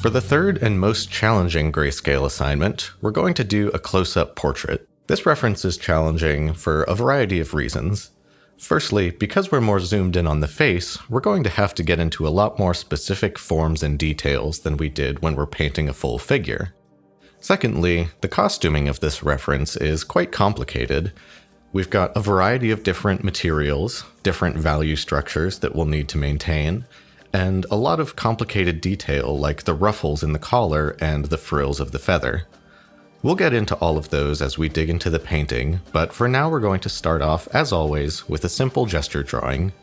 For the third and most challenging Grayscale assignment, we're going to do a close-up portrait. This reference is challenging for a variety of reasons. Firstly, because we're more zoomed in on the face, we're going to have to get into a lot more specific forms and details than we did when we're painting a full figure. Secondly, the costuming of this reference is quite complicated. We've got a variety of different materials, different value structures that we'll need to maintain, and a lot of complicated detail like the ruffles in the collar and the frills of the feather. We'll get into all of those as we dig into the painting, but for now we're going to start off, as always, with a simple gesture drawing.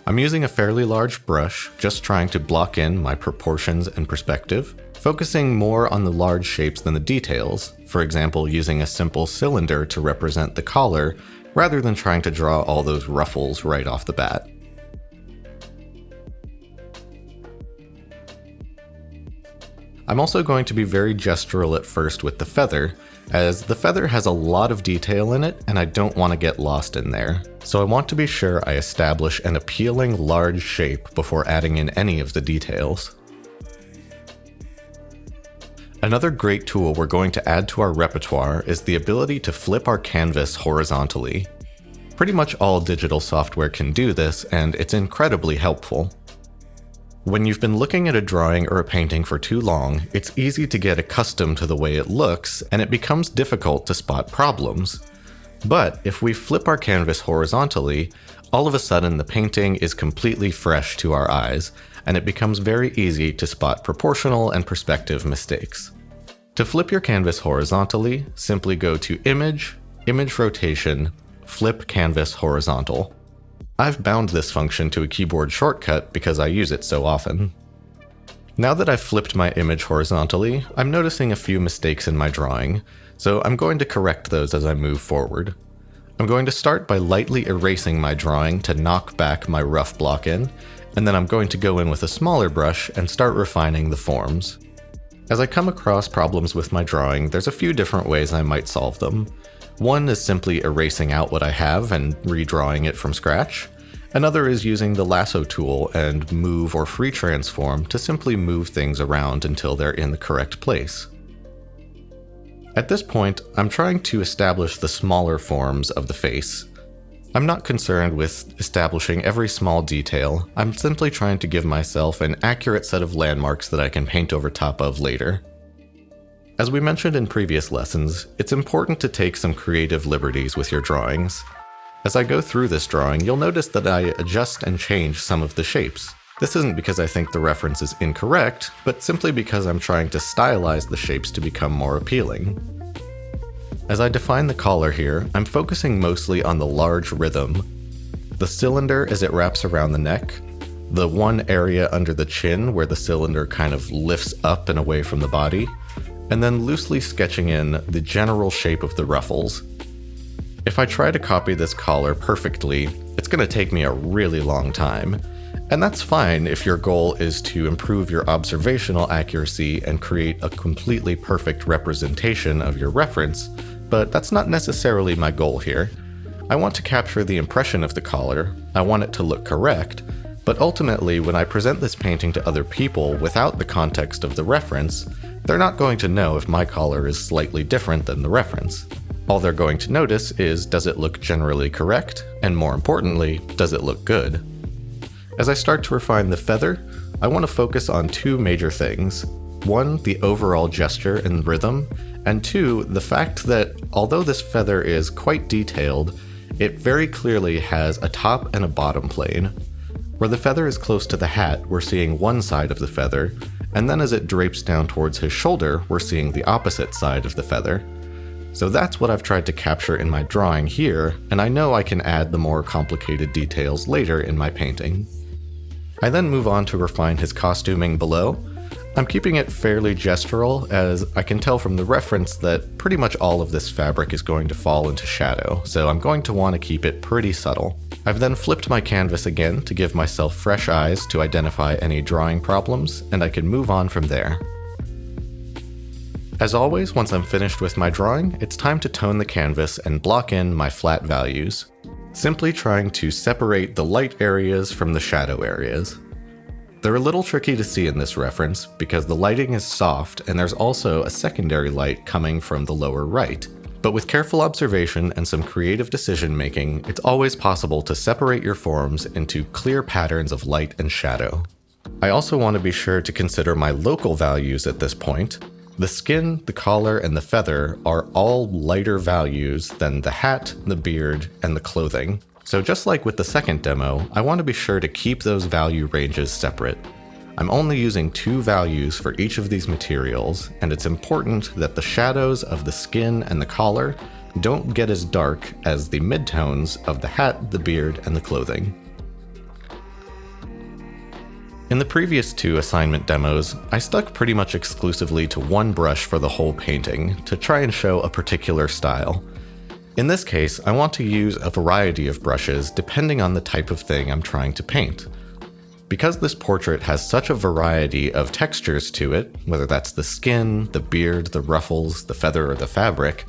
I'm using a fairly large brush, just trying to block in my proportions and perspective, focusing more on the large shapes than the details, for example using a simple cylinder to represent the collar, rather than trying to draw all those ruffles right off the bat. I'm also going to be very gestural at first with the feather, as the feather has a lot of detail in it and I don't want to get lost in there. So I want to be sure I establish an appealing large shape before adding in any of the details. Another great tool we're going to add to our repertoire is the ability to flip our canvas horizontally. Pretty much all digital software can do this, and it's incredibly helpful. When you've been looking at a drawing or a painting for too long, it's easy to get accustomed to the way it looks, and it becomes difficult to spot problems. But if we flip our canvas horizontally, all of a sudden the painting is completely fresh to our eyes, and it becomes very easy to spot proportional and perspective mistakes. To flip your canvas horizontally, simply go to Image, Image Rotation, Flip Canvas Horizontal. I've bound this function to a keyboard shortcut because I use it so often. Now that I've flipped my image horizontally, I'm noticing a few mistakes in my drawing, so I'm going to correct those as I move forward. I'm going to start by lightly erasing my drawing to knock back my rough block in, and then I'm going to go in with a smaller brush and start refining the forms. As I come across problems with my drawing, there's a few different ways I might solve them. One is simply erasing out what I have and redrawing it from scratch. Another is using the lasso tool and move or free transform to simply move things around until they're in the correct place. At this point, I'm trying to establish the smaller forms of the face. I'm not concerned with establishing every small detail, I'm simply trying to give myself an accurate set of landmarks that I can paint over top of later. As we mentioned in previous lessons, it's important to take some creative liberties with your drawings. As I go through this drawing, you'll notice that I adjust and change some of the shapes. This isn't because I think the reference is incorrect, but simply because I'm trying to stylize the shapes to become more appealing. As I define the collar here, I'm focusing mostly on the large rhythm. The cylinder as it wraps around the neck, the one area under the chin where the cylinder kind of lifts up and away from the body, and then loosely sketching in the general shape of the ruffles. If I try to copy this collar perfectly, it's going to take me a really long time. And that's fine if your goal is to improve your observational accuracy and create a completely perfect representation of your reference, but that's not necessarily my goal here. I want to capture the impression of the collar, I want it to look correct, but ultimately when I present this painting to other people without the context of the reference, they're not going to know if my collar is slightly different than the reference. All they're going to notice is, does it look generally correct? And more importantly, does it look good? As I start to refine the feather, I want to focus on two major things. One, the overall gesture and rhythm, and two, the fact that although this feather is quite detailed, it very clearly has a top and a bottom plane. Where the feather is close to the hat, we're seeing one side of the feather, and then as it drapes down towards his shoulder, we're seeing the opposite side of the feather. So that's what I've tried to capture in my drawing here, and I know I can add the more complicated details later in my painting. I then move on to refine his costuming below. I'm keeping it fairly gestural, as I can tell from the reference that pretty much all of this fabric is going to fall into shadow, so I'm going to want to keep it pretty subtle. I've then flipped my canvas again to give myself fresh eyes to identify any drawing problems, and I can move on from there. As always, once I'm finished with my drawing, it's time to tone the canvas and block in my flat values, simply trying to separate the light areas from the shadow areas. They're a little tricky to see in this reference because the lighting is soft and there's also a secondary light coming from the lower right. But with careful observation and some creative decision making, it's always possible to separate your forms into clear patterns of light and shadow. I also want to be sure to consider my local values at this point. The skin, the collar, and the feather are all lighter values than the hat, the beard, and the clothing. So just like with the second demo, I want to be sure to keep those value ranges separate. I'm only using 2 values for each of these materials, and it's important that the shadows of the skin and the collar don't get as dark as the midtones of the hat, the beard, and the clothing. In the previous 2 assignment demos, I stuck pretty much exclusively to one brush for the whole painting to try and show a particular style. In this case, I want to use a variety of brushes depending on the type of thing I'm trying to paint. Because this portrait has such a variety of textures to it, whether that's the skin, the beard, the ruffles, the feather, or the fabric,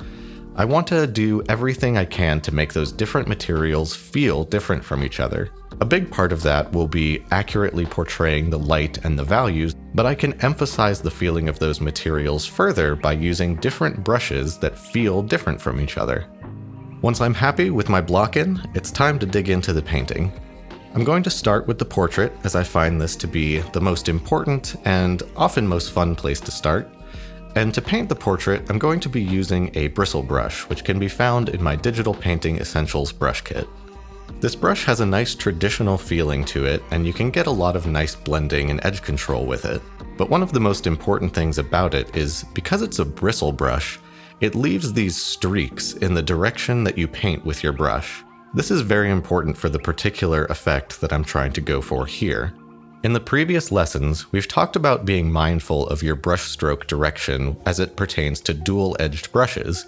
I want to do everything I can to make those different materials feel different from each other. A big part of that will be accurately portraying the light and the values, but I can emphasize the feeling of those materials further by using different brushes that feel different from each other. Once I'm happy with my block-in, it's time to dig into the painting. I'm going to start with the portrait, as I find this to be the most important and often most fun place to start. And to paint the portrait, I'm going to be using a bristle brush, which can be found in my Digital Painting Essentials brush kit. This brush has a nice traditional feeling to it, and you can get a lot of nice blending and edge control with it. But one of the most important things about it is, because it's a bristle brush, it leaves these streaks in the direction that you paint with your brush. This is very important for the particular effect that I'm trying to go for here. In the previous lessons, we've talked about being mindful of your brush stroke direction as it pertains to dual-edged brushes,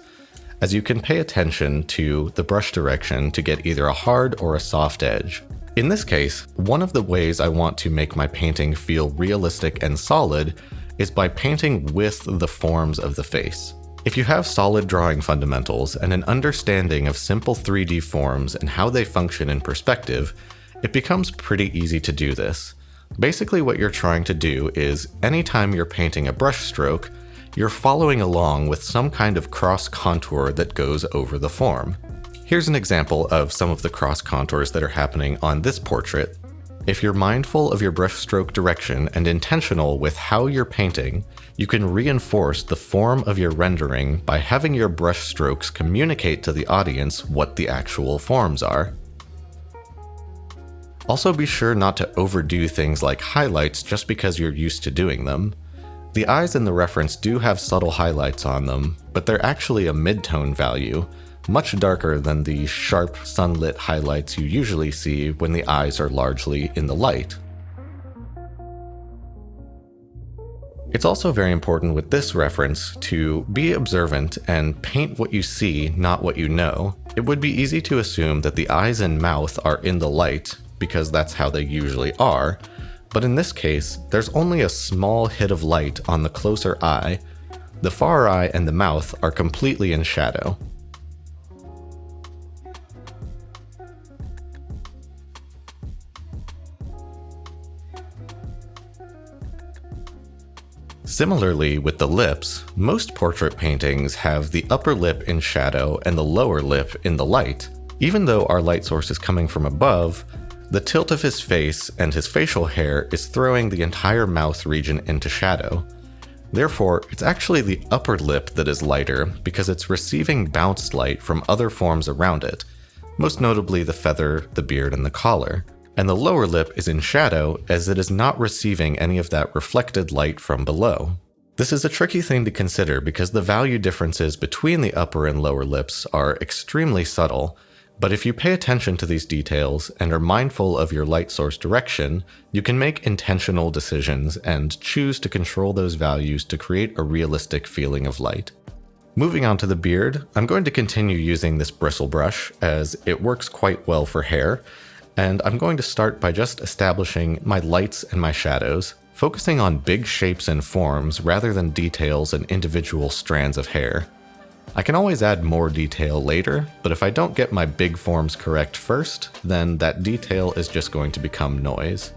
as you can pay attention to the brush direction to get either a hard or a soft edge. In this case, one of the ways I want to make my painting feel realistic and solid is by painting with the forms of the face. If you have solid drawing fundamentals and an understanding of simple 3D forms and how they function in perspective, it becomes pretty easy to do this. Basically what you're trying to do is, anytime you're painting a brush stroke, you're following along with some kind of cross contour that goes over the form. Here's an example of some of the cross contours that are happening on this portrait. If you're mindful of your brush stroke direction and intentional with how you're painting, you can reinforce the form of your rendering by having your brush strokes communicate to the audience what the actual forms are. Also be sure not to overdo things like highlights just because you're used to doing them. The eyes in the reference do have subtle highlights on them, but they're actually a mid-tone value, much darker than the sharp sunlit highlights you usually see when the eyes are largely in the light. It's also very important with this reference to be observant and paint what you see, not what you know. It would be easy to assume that the eyes and mouth are in the light, because that's how they usually are, but in this case, there's only a small hit of light on the closer eye. The far eye and the mouth are completely in shadow. Similarly with the lips, most portrait paintings have the upper lip in shadow and the lower lip in the light. Even though our light source is coming from above, the tilt of his face and his facial hair is throwing the entire mouth region into shadow. Therefore, it's actually the upper lip that is lighter because it's receiving bounced light from other forms around it, most notably the feather, the beard, and the collar. And the lower lip is in shadow as it is not receiving any of that reflected light from below. This is a tricky thing to consider because the value differences between the upper and lower lips are extremely subtle, but if you pay attention to these details and are mindful of your light source direction, you can make intentional decisions and choose to control those values to create a realistic feeling of light. Moving on to the beard, I'm going to continue using this bristle brush as it works quite well for hair, and I'm going to start by just establishing my lights and my shadows, focusing on big shapes and forms rather than details and individual strands of hair. I can always add more detail later, but if I don't get my big forms correct first, then that detail is just going to become noise.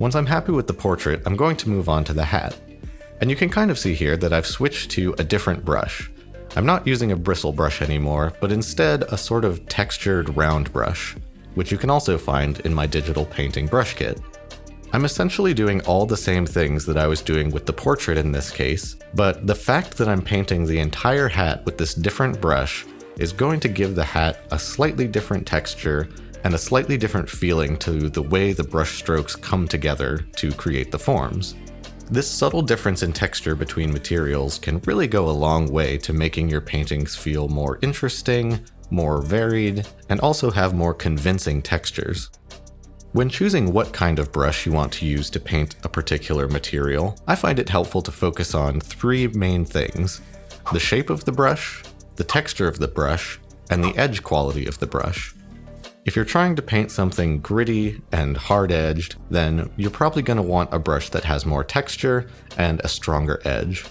Once I'm happy with the portrait, I'm going to move on to the hat. And you can kind of see here that I've switched to a different brush. I'm not using a bristle brush anymore, but instead a sort of textured round brush, which you can also find in my digital painting brush kit. I'm essentially doing all the same things that I was doing with the portrait in this case, but the fact that I'm painting the entire hat with this different brush is going to give the hat a slightly different texture and a slightly different feeling to the way the brush strokes come together to create the forms. This subtle difference in texture between materials can really go a long way to making your paintings feel more interesting, more varied, and also have more convincing textures. When choosing what kind of brush you want to use to paint a particular material, I find it helpful to focus on three main things: the shape of the brush, the texture of the brush, and the edge quality of the brush. If you're trying to paint something gritty and hard-edged, then you're probably going to want a brush that has more texture and a stronger edge.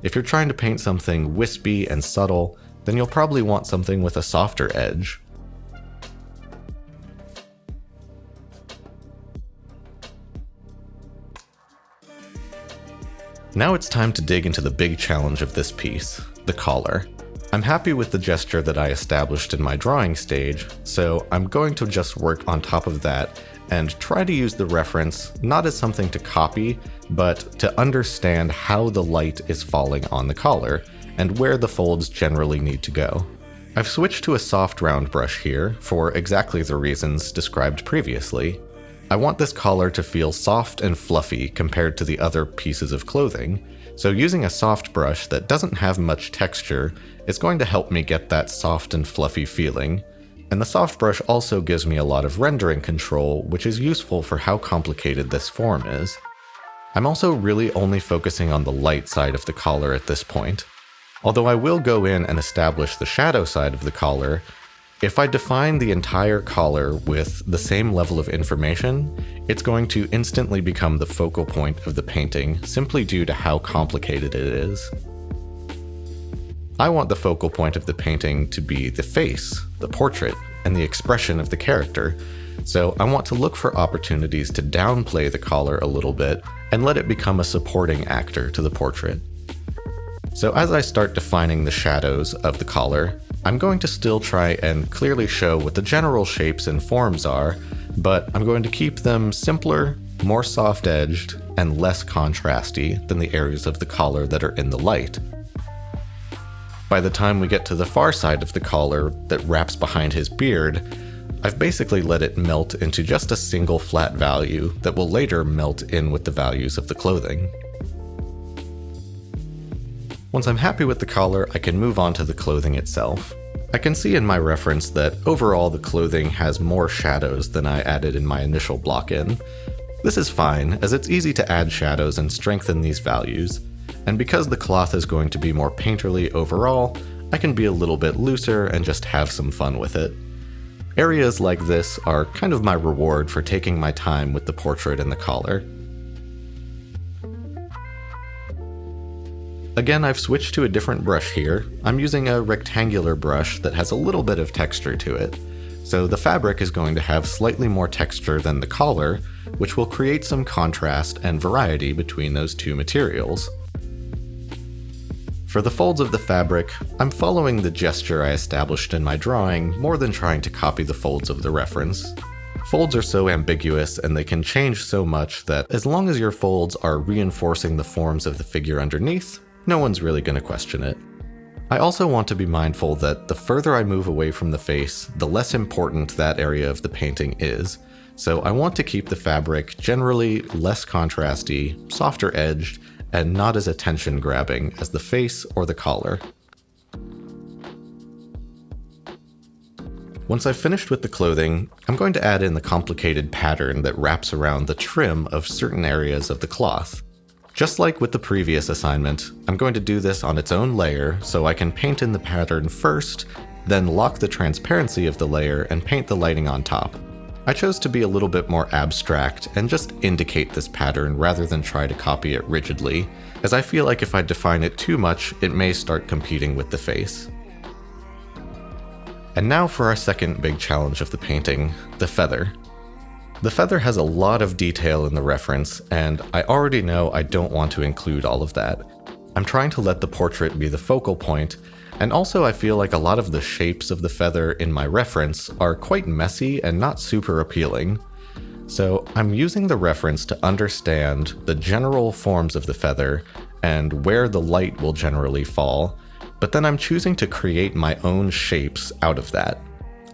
If you're trying to paint something wispy and subtle, then you'll probably want something with a softer edge. Now it's time to dig into the big challenge of this piece, the collar. I'm happy with the gesture that I established in my drawing stage, so I'm going to just work on top of that and try to use the reference not as something to copy, but to understand how the light is falling on the collar and where the folds generally need to go. I've switched to a soft round brush here for exactly the reasons described previously. I want this collar to feel soft and fluffy compared to the other pieces of clothing, so using a soft brush that doesn't have much texture is going to help me get that soft and fluffy feeling, and the soft brush also gives me a lot of rendering control, which is useful for how complicated this form is. I'm also really only focusing on the light side of the collar at this point. Although I will go in and establish the shadow side of the collar, if I define the entire collar with the same level of information, it's going to instantly become the focal point of the painting simply due to how complicated it is. I want the focal point of the painting to be the face, the portrait, and the expression of the character, so I want to look for opportunities to downplay the collar a little bit and let it become a supporting actor to the portrait. So as I start defining the shadows of the collar, I'm going to still try and clearly show what the general shapes and forms are, but I'm going to keep them simpler, more soft-edged, and less contrasty than the areas of the collar that are in the light. By the time we get to the far side of the collar that wraps behind his beard, I've basically let it melt into just a single flat value that will later melt in with the values of the clothing. Once I'm happy with the collar, I can move on to the clothing itself. I can see in my reference that overall the clothing has more shadows than I added in my initial block-in. This is fine, as it's easy to add shadows and strengthen these values, and because the cloth is going to be more painterly overall, I can be a little bit looser and just have some fun with it. Areas like this are kind of my reward for taking my time with the portrait and the collar. Again, I've switched to a different brush here. I'm using a rectangular brush that has a little bit of texture to it. So the fabric is going to have slightly more texture than the collar, which will create some contrast and variety between those two materials. For the folds of the fabric, I'm following the gesture I established in my drawing more than trying to copy the folds of the reference. Folds are so ambiguous and they can change so much that as long as your folds are reinforcing the forms of the figure underneath, no one's really going to question it. I also want to be mindful that the further I move away from the face, the less important that area of the painting is, so I want to keep the fabric generally less contrasty, softer edged, and not as attention-grabbing as the face or the collar. Once I've finished with the clothing, I'm going to add in the complicated pattern that wraps around the trim of certain areas of the cloth. Just like with the previous assignment, I'm going to do this on its own layer so I can paint in the pattern first, then lock the transparency of the layer and paint the lighting on top. I chose to be a little bit more abstract and just indicate this pattern rather than try to copy it rigidly, as I feel like if I define it too much, it may start competing with the face. And now for our second big challenge of the painting, the feather. The feather has a lot of detail in the reference, and I already know I don't want to include all of that. I'm trying to let the portrait be the focal point, and also I feel like a lot of the shapes of the feather in my reference are quite messy and not super appealing. So I'm using the reference to understand the general forms of the feather and where the light will generally fall, but then I'm choosing to create my own shapes out of that.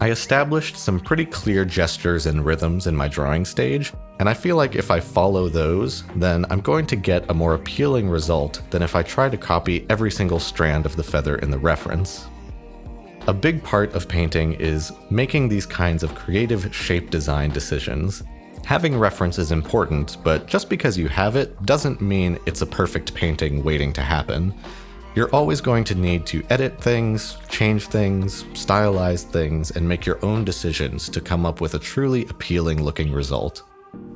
I established some pretty clear gestures and rhythms in my drawing stage, and I feel like if I follow those, then I'm going to get a more appealing result than if I try to copy every single strand of the feather in the reference. A big part of painting is making these kinds of creative shape design decisions. Having reference is important, but just because you have it doesn't mean it's a perfect painting waiting to happen. You're always going to need to edit things, change things, stylize things, and make your own decisions to come up with a truly appealing looking result.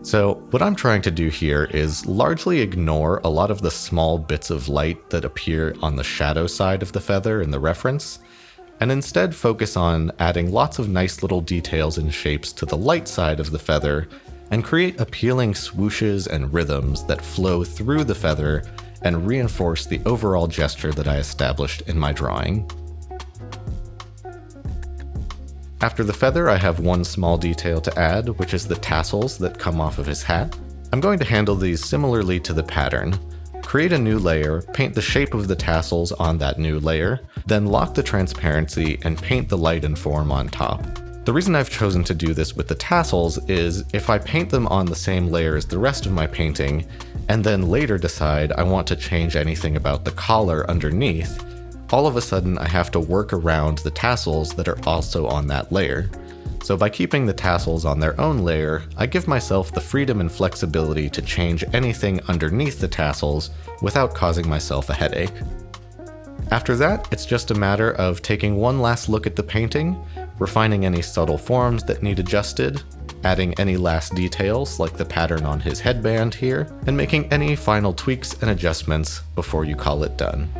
So what I'm trying to do here is largely ignore a lot of the small bits of light that appear on the shadow side of the feather in the reference, and instead focus on adding lots of nice little details and shapes to the light side of the feather and create appealing swooshes and rhythms that flow through the feather and reinforce the overall gesture that I established in my drawing. After the feather, I have one small detail to add, which is the tassels that come off of his hat. I'm going to handle these similarly to the pattern. Create a new layer, paint the shape of the tassels on that new layer, then lock the transparency and paint the light and form on top. The reason I've chosen to do this with the tassels is if I paint them on the same layer as the rest of my painting, and then later decide I want to change anything about the collar underneath, all of a sudden I have to work around the tassels that are also on that layer. So by keeping the tassels on their own layer, I give myself the freedom and flexibility to change anything underneath the tassels without causing myself a headache. After that, it's just a matter of taking one last look at the painting, refining any subtle forms that need adjusted, adding any last details like the pattern on his headband here, and making any final tweaks and adjustments before you call it done.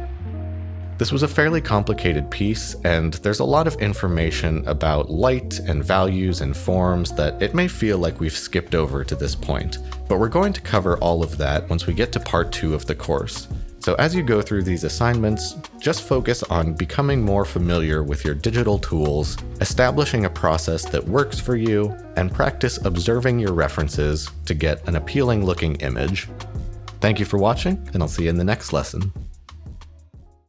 This was a fairly complicated piece, and there's a lot of information about light and values and forms that it may feel like we've skipped over to this point, but we're going to cover all of that once we get to part 2 of the course. So as you go through these assignments, just focus on becoming more familiar with your digital tools, establishing a process that works for you, and practice observing your references to get an appealing looking image. Thank you for watching, and I'll see you in the next lesson.